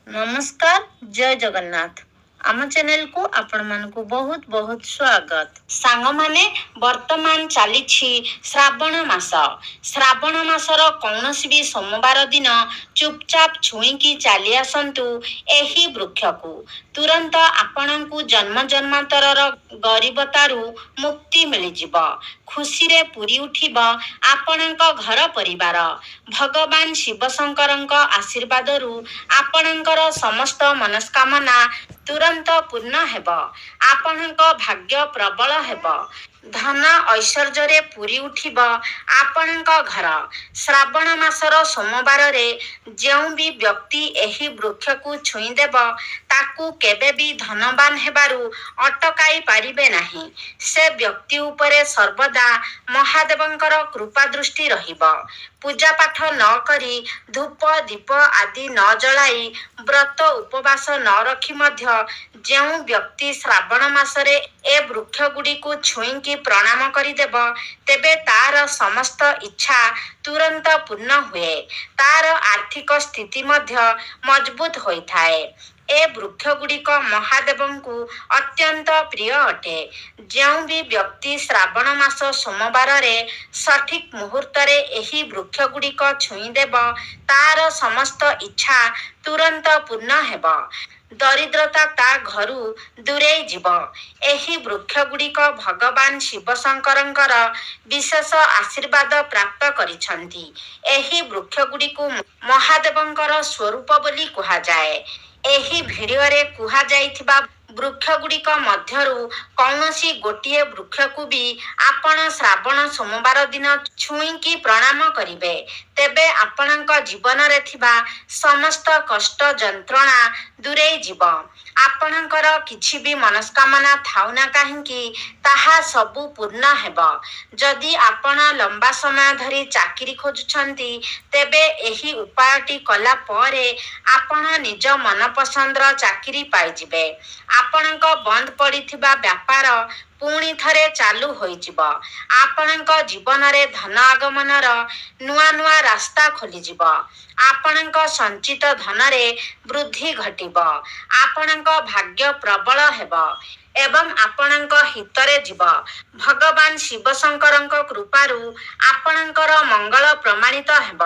नमस्कार जय जगन्नाथ आम चैनल को आपण मानकु बहुत बहुत स्वागत। सांग माने वर्तमान चली श्रावण मास। श्रावण मासर कौनसी भी सोमवार दिन चुपचाप छुईकी चली आसंतु एही वृक्ष को तुरंत आपणकु जन्म जन्मांतरर गरीबतारू मुक्ति मिलिजिब। खुशी रे पूरी उठिब आपणक घर परिवार। भगवान शिव शंकरଙ୍କ आशीर्वादरू आपणଙ୍କର समस्त मनस्कामना तुरंत पूर्ण हेब। आपणଙ୍କ भाग्य प्रबल हेब। धन ऐश्वर्य पूरी उठिब आपणଙ୍କ घर। श्रावण मासर सोमवार रे ଯେଉଁ भी व्यक्ति एही वृक्ष को छुई देब ताकू केबे भी धनवान हेबारू अटकाई पारिबे नाही। से व्यक्ति उपरे सर्वदा महादेवंकर कृपा दृष्टि रहिब। पूजा पाठ न करी धूप दीप आदि न जलाई व्रत उपवास न रखी मध्य ଯେଉଁ व्यक्ति श्रावण मासरे ए वृक्ष गुड़ी को छुईकी प्रणाम करिदेब तेबे तार समस्त इच्छा तुरंत पूर्ण हुए। तार आर्थिक स्थिति मध्य मजबूत होइथाए। ए वृक्ष गुड़िक महादेवंकु अत्यंत प्रिय अटे। ଯେଉଁ भी व्यक्ति श्रावण मास सोमवार रे सठिक मुहूर्त रे एही वृक्ष गुड़िक छुई देब तार समस्त इच्छा तुरंत पूर्ण हेब। दरिद्रता ता घरू दूरेई जीव। एही वृक्ष गुड़िक भगवान शिव शंकरଙ୍କର विशेष आशीर्वाद प्राप्त करिछंती। एही वृक्ष गुड़िकु महादेवंकर स्वरूप बोली कुहा जाए। एही भिडियो रे कुहा जाइथिबा वृक्ष गुड़िक मध्यरू कौनसी गोटिए वृक्ष को भी आपण श्रावण सोमवार दिन छुईकी प्रणाम करिवे तेबे आपणक जीवन रे थिबा समस्त कष्ट जंत्रणा दूरेई जीव। आपणकर किछि भी मनस्कामना थाउ ना काहिंकी ताहा सबु पूर्ण हेब। जदि आपण लंबा समय धरी चाकरी खोजुछंती तेबे एही उपायटी कला परे आपण निज मनपसंदर चाकरी पाइजिबे। आपणक बंद पड़िथिबा व्यापार पुणी थरे चालू होइजिब। आपणक जीवन रे धन आगमनर नुआ नुआ रास्ता खोलिजिब। आपणक संचित धन रे वृद्धि घटिब। आपणक भाग्य प्रबल हेब एवं आपणक हितरे जीव। भगवान शिव शंकरଙ୍କ कृपारू आपणकर मंगल प्रमाणित हेब।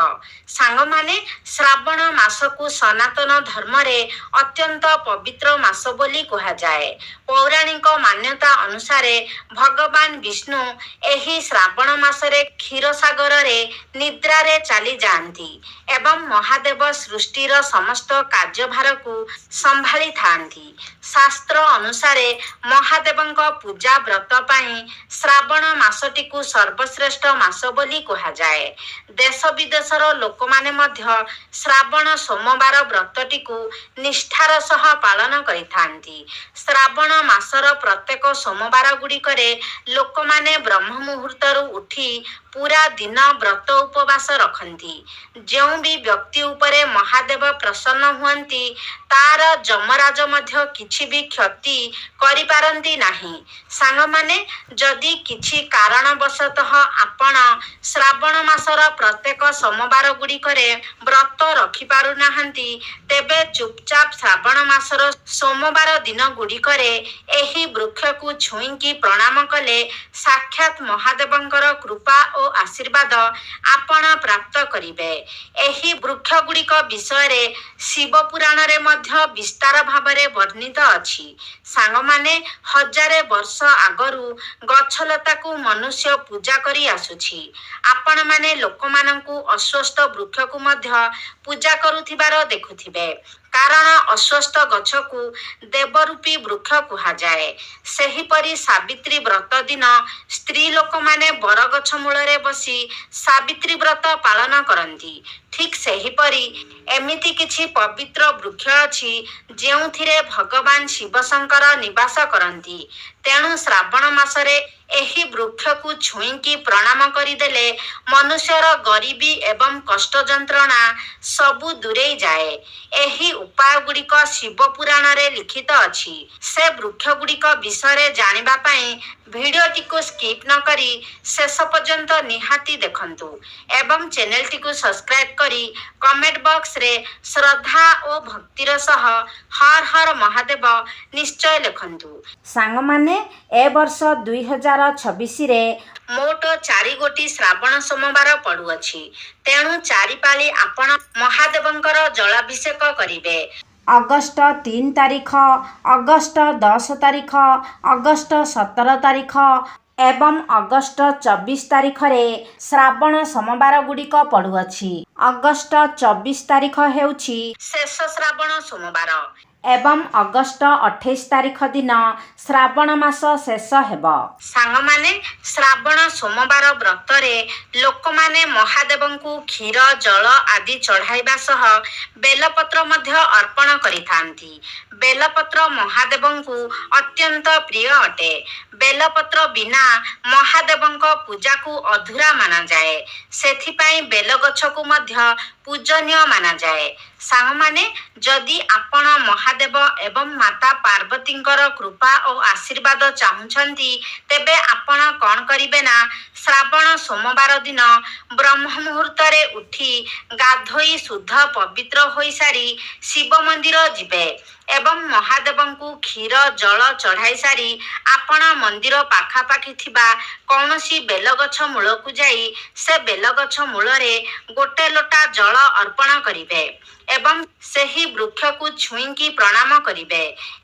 सांग माने श्रावण मासकु सनातन धर्म रे अत्यंत पवित्र मास बोली कुहा जाए। पौराणिक मान्यता अनुसारे भगवान विष्णु एही श्रावण मासरे क्षीर सागर रे निद्रा रे चली जाती एवं महादेव सृष्टिर समस्त कार्यभार को संभाली थांती। शास्त्र अनुसारे महादेवଙ୍କ पूजा व्रत पाई श्रावण मासटी को सर्वश्रेष्ठ मास बोली कुहा जाए। देश विदेशर लोक माने मध्य श्रावण सोमवार व्रतटी को निष्ठार सह पालन करिथांती। श्रावण मासर प्रत्येक सोमवार गुड़िकरे लोक माने ब्रह्म मुहूर्तरू उठी पूरा दिन व्रत उपवास रखती। ଯେଉଁ भी व्यक्ति उपरे महादेव प्रसन्न हुअंती तार जमराज मध्य किछि भी क्षति करि पारंती नाही। सांग माने जदि किछि कारणवशतः आपण श्रावण मासर प्रत्येक सोमवार गुड़िकरे व्रत रखि पारु नाहंती तेबे चुपचाप श्रावण मासर सोमवार दिन गुड़िकरे एही वृक्ष को छुईकी प्रणाम कले साक्षात महादेवंकर कृपा और आशीर्वाद आपण प्राप्त करिवे। एही वृक्ष गुड़िक विषय रे शिव पुराण रे मध्य विस्तार भावरे वर्णित अछि। सांग माने हजारे वर्ष आगरू गछलता को मनुष्य पूजा करी आसुछि। आपण माने लोक माननकु अस्वस्थ वृक्ष को मध्य पूजा करुथिबार देखुथिबे कारण अस्वस्थ गछ को देवरूपी वृक्ष कुहा जाए। सेहीपरि सावित्री व्रत दिन स्त्री लोक माने बर गछ मूलरे बसी सावित्री व्रत पालन करती। ठीक सेहीपरि एमिति किछि पवित्र वृक्ष अछि ଯେଉଁଥିରେ ଭଗବାନ ଶିବ ଶଙ୍କର ନିବାସ କରନ୍ତି। ତେଣୁ ଶ୍ରାବଣ ମାସରେ ଏହି ବୃକ୍ଷକୁ ଛୁଇଁକି ପ୍ରଣାମ କରିଦେଲେ ମନୁଷ୍ୟର ଗରିବୀ ଏବଂ କଷ୍ଟ ଯନ୍ତ୍ରଣା ସବୁ ଦୂରେଇ ଯାଏ। ଏହି ଉପାୟ ଗୁଡ଼ିକ ଶିବ ପୁରାଣରେ ଲିଖିତ ଅଛି। ସେ ବୃକ୍ଷ ଗୁଡ଼ିକ ବିଷୟରେ ଜାଣିବା ପାଇଁ ଭିଡ଼ିଓଟିକୁ ସ୍କିପ୍ ନ କରି ଶେଷ ପର୍ଯ୍ୟନ୍ତ ନିହାତି ଦେଖନ୍ତୁ ଏବଂ ଚ୍ୟାନେଲଟିକୁ ସବସ୍କ୍ରାଇବ୍ କରି କମେଣ୍ଟ ବକ୍ସରେ ଶ୍ରଦ୍ଧା ଓ ଭକ୍ତିର ସହ ହର ହର ମହାଦେବ ନିଶ୍ଚୟ ଲେଖନ୍ତୁ। ସାଙ୍ଗମାନେ, ଏ ବର୍ଷ 2026ରେ ମୋଟ 4 ଗୋଟି ଶ୍ରାବଣ ସୋମବାର ପଡ଼ୁଅଛି। ତେଣୁ 4 ପାଳି ଆପଣ ମହାଦେବଙ୍କର ଜଳାଭିଷେକ କରିବେ। ଅଗଷ୍ଟ 3 ତାରିଖ, ଅଗଷ୍ଟ 10 ତାରିଖ, ଅଗଷ୍ଟ 17 ତାରିଖ ଏବଂ ଅଗଷ୍ଟ 24 ତାରିଖରେ ଶ୍ରାବଣ ସୋମବାର ଗୁଡ଼ିକ ପଡ଼ୁଅଛି। ଅଗଷ୍ଟ 24 ତାରିଖ ହେଉଛି ଶେଷ ଶ୍ରାବଣ ସୋମବାର ଏବଂ ଅଗଷ୍ଟ 28 ତାରିଖ ଦିନ ଶ୍ରାବଣ ମାସ ଶେଷ ହେବ। ସାଙ୍ଗମାନେ, ଶ୍ରାବଣ ସୋମବାର ବ୍ରତରେ ଲୋକମାନେ ମହାଦେବଙ୍କୁ କ୍ଷୀର, ଜଳ ଆଦି ଚଢ଼ାଇବା ସହ ବେଲପତ୍ର ମଧ୍ୟ ଅର୍ପଣ କରିଥାନ୍ତି। ବେଲପତ୍ର ମହାଦେବଙ୍କୁ ଅତ୍ୟନ୍ତ ପ୍ରିୟ ଅଟେ। ବେଲପତ୍ର ବିନା ମହାଦେବଙ୍କ ପୂଜାକୁ ଅଧୁରା ମାନାଯାଏ। ସେଥିପାଇଁ ବେଲଗଛକୁ ମଧ୍ୟ ପୂଜନୀୟ ମାନାଯାଏ। ସାଙ୍ଗମାନେ, ଯଦି ଆପଣ ମହାଦେବ ଏବଂ ମାତା ପାର୍ବତୀଙ୍କର କୃପା ଓ ଆଶୀର୍ବାଦ ଚାହୁଁଛନ୍ତି, ତେବେ ଆପଣ କ'ଣ କରିବେ ନା ଶ୍ରାବଣ ସୋମବାର ଦିନ ବ୍ରହ୍ମ ମୁହୂର୍ତ୍ତରେ ଉଠି ଗାଧୋଇ ଶୁଦ୍ଧ ପବିତ୍ର ହୋଇସାରି ଶିବ ମନ୍ଦିର ଯିବେ ଏବଂ ମହାଦେବଙ୍କୁ କ୍ଷୀର, ଜଳ ଚଢ଼ାଇ ସାରି ଆପଣ ମନ୍ଦିର ପାଖାପାଖି ଥିବା କୌଣସି ବେଲଗଛ ମୂଳକୁ ଯାଇ ସେ ବେଲଗଛ ମୂଳରେ ଗୋଟେ ଲୋଟା ଜଳ ଅର୍ପଣ କରିବେ ଏବଂ ସେହି ବୃକ୍ଷକୁ ଛୁଇଁକି ପ୍ରଣାମ କରିବେ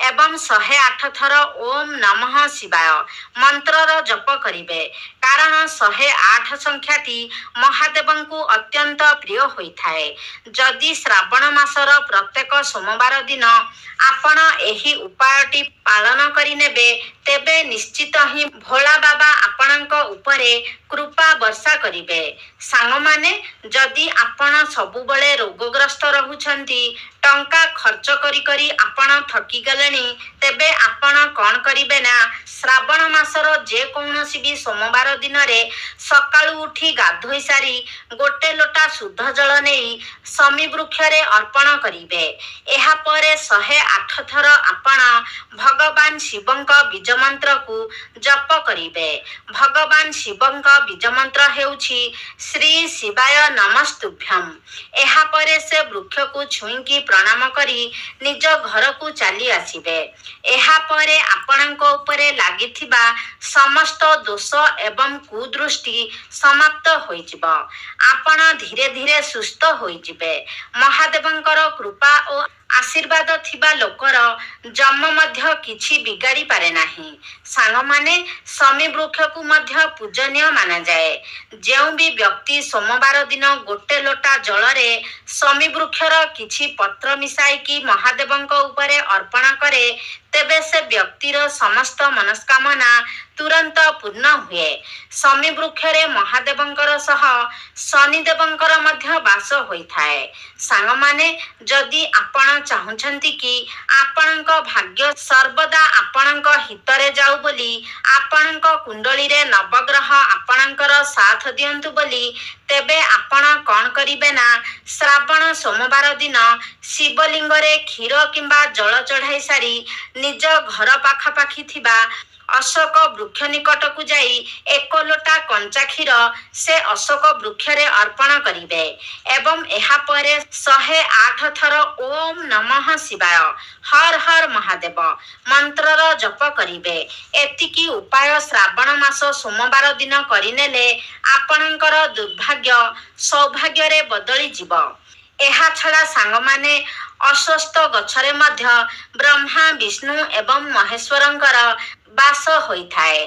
ଏବଂ 108 ଥର ଓମ୍ ନମଃ ଶିବାୟ ମନ୍ତ୍ରର ଜପ କରିବେ। କାରଣ 108 ସଂଖ୍ୟାଟି ମହାଦେବଙ୍କୁ ଅତ୍ୟନ୍ତ ପ୍ରିୟ ହୋଇଥାଏ। ଯଦି ଶ୍ରାବଣ ମାସର ପ୍ରତ୍ୟେକ ସୋମବାର ଦିନ ଆପଣ ଏହି ଉପାୟଟି ପାଳନ କରିନେବେ, ତେବେ ନିଶ୍ଚିତ ହିଁ ଭୋଳା ବାବା ଆପଣଙ୍କ ଉପରେ କୃପା ବର୍ଷା କରିବେ। ସାଙ୍ଗମାନେ, ଯଦି ଆପଣ ସବୁବେଳେ ରୋଗଗ୍ରସ୍ତ ରହୁଛନ୍ତି, ଟଙ୍କା ଖର୍ଚ୍ଚ କରି କରି ଆପଣ ଥକିଗଲେଣି, ତେବେ ଆପଣ କ'ଣ କରିବେ ନା ଶ୍ରାବଣ ମାସର ଯେକୌଣସି ବି ସୋମବାର ଦିନରେ ସକାଳୁ ଉଠି ଗାଧୋଇ ସାରି ଗୋଟେ ଲୋଟା ଶୁଦ୍ଧ ଜଳ ନେଇ ଶମୀ ବୃକ୍ଷରେ ଅର୍ପଣ କରିବେ। ଏହାପରେ 108 ଥର ଆପଣ ଭଗବାନ ଶିବଙ୍କ ବୀଜମନ୍ତ୍ରକୁ ଜପ କରିବେ। ଭଗବାନ ଶିବଙ୍କ ବୀଜମନ୍ତ୍ର ହେଉଛି ଶ୍ରୀ ଶିବାୟ ନମସ୍ତୁଭ୍ୟମ୍। ଏହାପରେ ସେ ବୃକ୍ଷକୁ ଛୁଇଁକି ପ୍ରଣାମ କରି ନିଜ ଘରକୁ ଚାଲି ଆସିବେ। ଏହାପରେ ଆପଣଙ୍କ ଉପରେ ଲାଗିଥିବା ସମସ୍ତ ଦୋଷ ଏବଂ କୁଦୃଷ୍ଟି ସମାପ୍ତ ହୋଇଯିବ। ଆପଣ ଧୀରେ ଧୀରେ ସୁସ୍ଥ ହୋଇଯିବେ। ମହାଦେବଙ୍କର କୃପା ଓ ଆଶୀର୍ବାଦ ଥିବା ଲୋକର ଜନ୍ମ ମଧ୍ୟ କିଛି ବିଗାଡ଼ି ପାରେ ନାହିଁ। ସାଙ୍ଗମାନେ, ଶମୀ ବୃକ୍ଷକୁ ମଧ୍ୟ ପୂଜନୀୟ ମାନାଯାଏ। ଯେଉଁ ବି ବ୍ୟକ୍ତି ସୋମବାର ଦିନ ଗୋଟେ ଲୋଟା ଜଳରେ ଶମୀ ବୃକ୍ଷର କିଛି ପତ୍ର ମିଶାଇକି ମହାଦେବଙ୍କ ଉପରେ ଅର୍ପଣ କରେ, ତେବେ ସେ ବ୍ୟକ୍ତିର ସମସ୍ତ ମନସ୍କାମନା ତୁରନ୍ତ ପୂର୍ଣ୍ଣ ହୁଏ। ଶମୀ ବୃକ୍ଷରେ ମହାଦେବଙ୍କର ସହ ଶନିଦେବଙ୍କର ମଧ୍ୟ ବାସ ହୋଇଥାଏ। ସାଙ୍ଗମାନେ, ଯଦି ଆପଣ ଚାହୁଁଛନ୍ତି କି ଆପଣଙ୍କ ଭାଗ୍ୟ ସର୍ବଦା ଆପଣଙ୍କ ହିତରେ ଯାଉ ବୋଲି, ଆପଣଙ୍କ କୁଣ୍ଡଳୀରେ ନବଗ୍ରହ ଆପଣଙ୍କର ସାଥ ଦିଅନ୍ତୁ ବୋଲି, ତେବେ ଆପଣ କ'ଣ କରିବେ ନା ଶ୍ରାବଣ ସୋମବାର ଦିନ ଶିବଲିଙ୍ଗରେ କ୍ଷୀର କିମ୍ବା ଜଳ ଚଢ଼ାଇ ସାରି ନିଜ ଘର ପାଖାପାଖି ଥିବା ଅଶୋକ ବୃକ୍ଷ ନିକଟକୁ ଯାଇ 1 ଲୋଟା କଞ୍ଚା କ୍ଷୀର ସେ ଅଶୋକ ବୃକ୍ଷରେ ଅର୍ପଣ କରିବେ ଏବଂ ଏହାପରେ 108 ଥର ଓମ୍ ନମଃ ଶିବାୟ ହର ହର ମହାଦେବ ମନ୍ତ୍ରର ଜପ କରିବେ। ଏତିକି ଉପାୟ ଶ୍ରାବଣ ମାସ ସୋମବାର ଦିନ କରିନେଲେ ଆପଣଙ୍କର ଦୁର୍ଭାଗ୍ୟ ସୌଭାଗ୍ୟରେ ବଦଳିଯିବ। ଏହା ଛଡ଼ା ସାଙ୍ଗମାନେ, ଅଶ୍ୱତ୍ଥ ଗଛରେ ମଧ୍ୟ ବ୍ରହ୍ମା, ବିଷ୍ଣୁ ଏବଂ ମହେଶ୍ୱରଙ୍କର ବାସ ହୋଇଥାଏ।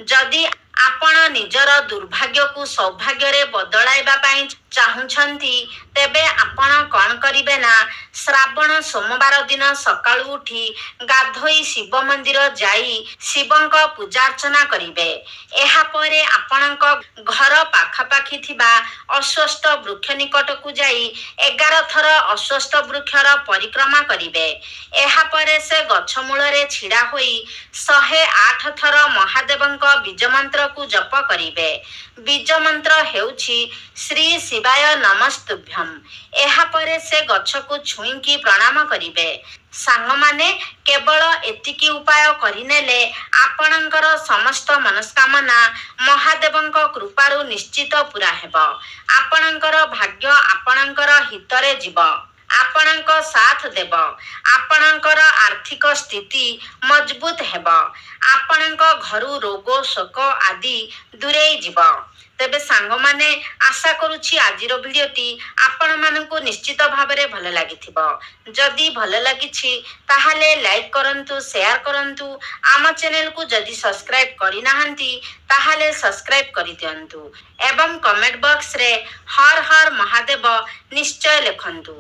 ଯଦି ଆପଣ ନିଜର ଦୁର୍ଭାଗ୍ୟକୁ ସୌଭାଗ୍ୟରେ ବଦଳାଇବା ପାଇଁ ଚାହୁଁଛନ୍ତି ତେବେ ଆପଣ କ'ଣ କରିବେ ନା ଶ୍ରାବଣ ସୋମବାର ଦିନ ସକାଳୁ ଉଠି ଗାଧୋଇ ଶିବ ମନ୍ଦିର ଯାଇ ଶିବଙ୍କ ପୂଜାର୍ଚ୍ଚନା କରିବେ। ଏହାପରେ ଆପଣଙ୍କ ଘର ପାଖାପାଖି ଥିବା ଅଶ୍ୱସ୍ଥ ବୃକ୍ଷ ନିକଟକୁ ଯାଇ 11 ଥର ଅଶ୍ୱସ୍ଥ ବୃକ୍ଷର ପରିକ୍ରମା କରିବେ। ଏହାପରେ ସେ ଗଛ ମୂଳରେ ଛିଡ଼ା ହୋଇ 108 ଥର ମହାଦେବଙ୍କ ବୀଜ ମନ୍ତ୍ରକୁ ଜପ କରିବେ। ବୀଜ ମନ୍ତ୍ର ହେଉଛି ଶ୍ରୀ ଶିବାୟ ନମସ୍ତୁଭ୍ୟମ୍। ଏହାପରେ ସେ ଗଛକୁ ଛୁଇଁକି ପ୍ରଣାମ କରିବେ। ସାଙ୍ଗମାନେ କେବଳ ଏତିକି ଉପାୟ କରିନେଲେ ଆପଣଙ୍କର ସମସ୍ତ ମନସ୍କାମନା ମହାଦେବଙ୍କ କୃପାରୁ ନିଶ୍ଚିତ ପୂରା ହେବ। ଆପଣଙ୍କର ଭାଗ୍ୟ ଆପଣଙ୍କର ହିତରେ ଯିବ। ଆପଣଙ୍କ ସାଥ ଦେବ। ଆପଣଙ୍କର ଆର୍ଥିକ ସ୍ଥିତି ମଜବୁତ ହେବ। ଆପଣଙ୍କ ଘରୁ ରୋଗ ଶୋକ ଆଦି ଦୂରେଇ ଯିବ। ତେବେ ସାଙ୍ଗମାନେ ଆଶା କରୁଛି ଆଜିର ଭିଡ଼ିଓଟି ଆପଣମାନଙ୍କୁ ନିଶ୍ଚିତ ଭାବରେ ଭଲ ଲାଗିଥିବ। ଯଦି ଭଲ ଲାଗିଛି ତାହେଲେ ଲାଇକ୍ କରନ୍ତୁ, ସେୟାର କରନ୍ତୁ। ଆମ ଚ୍ୟାନେଲକୁ ଯଦି ସବସ୍କ୍ରାଇବ୍ କରିନାହାନ୍ତି ତାହେଲେ ସବସ୍କ୍ରାଇବ୍ କରିଦିଅନ୍ତୁ ଏବଂ କମେଣ୍ଟ ବକ୍ସରେ ହର ହର ମହାଦେବ ନିଶ୍ଚୟ ଲେଖନ୍ତୁ।